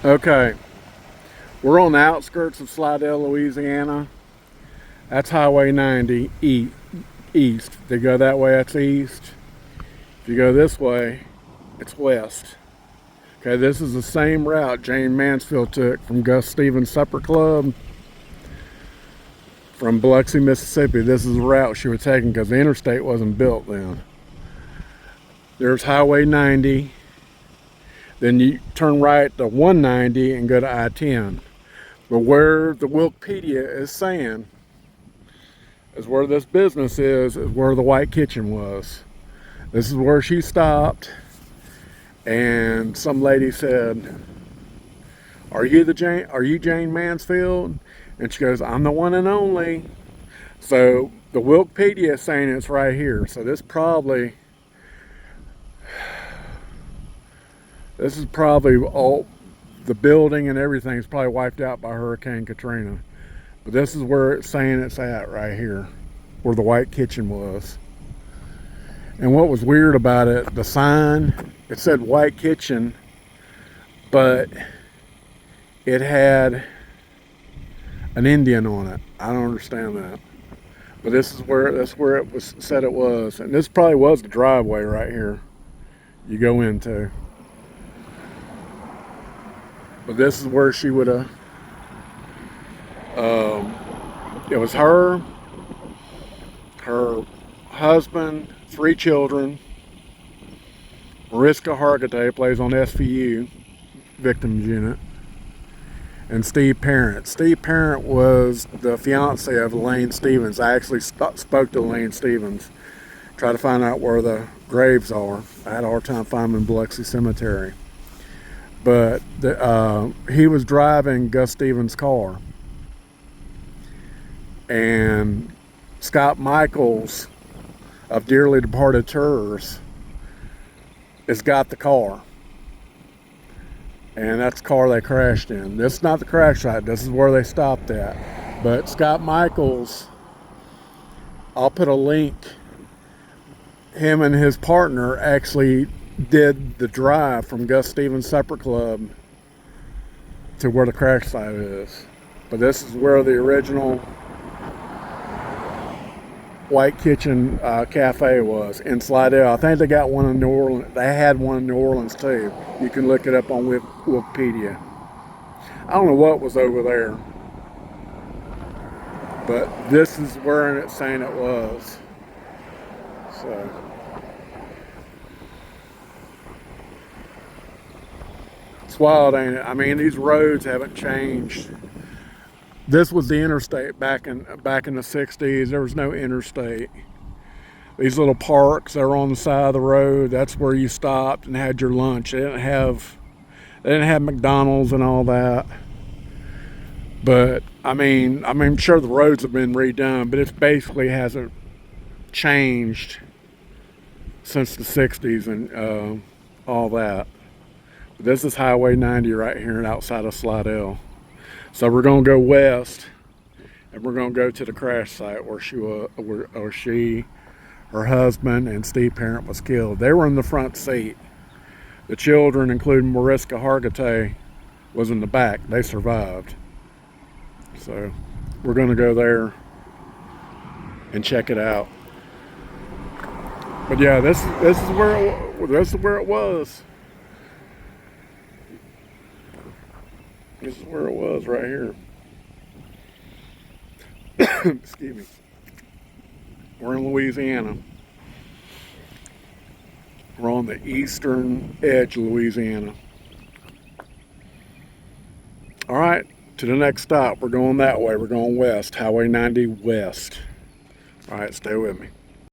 Okay, we're on the outskirts of Slidell, Louisiana. That's Highway 90 east. If you go that way, that's east. If you go this way, it's west. Okay, this is the same route Jane Mansfield took from Gus Stevens Supper Club from Biloxi, Mississippi. This is the route she was taking because the interstate wasn't built then. There's Highway 90. Then you turn right to 190 and go to I-10. But where the Wikipedia is saying is where this business is where the White Kitchen was. This is where she stopped, and some lady said, are you Jane Mansfield? And she goes, I'm the one and only. So the Wikipedia is saying it's right here. So this is probably all, the building and everything is probably wiped out by Hurricane Katrina. But this is where it's saying it's at right here, where the White Kitchen was. And what was weird about it, the sign, it said White Kitchen, but it had an Indian on it. I don't understand that. But that's where it was said it was. And this probably was the driveway right here you go into. But this is where she would have, it was her husband, 3 children. Mariska Hargitay plays on SVU, Victims Unit. And Steve Parent. Steve Parent was the fiance of Elaine Stevens. I actually spoke to Elaine Stevens, tried to find out where the graves are. I had a hard time finding them in Biloxi Cemetery. But he was driving Gus Stevens' car, and Scott Michaels of Dearly Departed Tours has got the car, and that's the car they crashed in. This is not the crash site, this is where they stopped at. But Scott Michaels, I'll put a link, him and his partner actually did the drive from Gus Stevens Supper Club to where the crash site is. But this is where the original White Kitchen cafe was in Slidell. I think they got one in New Orleans. They had one in New Orleans too. You can look it up on Wikipedia. I don't know what was over there, but this is where it's saying it was. So it's wild, ain't it? I mean, these roads haven't changed. This was the interstate back in the 60s. There was no interstate. These little parks that are on the side of the road, that's where you stopped and had your lunch. They didn't have McDonald's and all that. But I mean, I'm sure the roads have been redone, but it basically hasn't changed since the 60s and all that. This is Highway 90 right here outside of Slidell. So we're going to go west, and we're going to go to the crash site where her husband, and Steve Parent was killed. They were in the front seat. The children, including Mariska Hargitay, was in the back. They survived. So we're going to go there and check it out. But yeah, this is where it was. This is where it was right here. Excuse me. We're in Louisiana. We're on the eastern edge of Louisiana. All right, to the next stop. We're going that way. We're going west, Highway 90 west. All right, stay with me.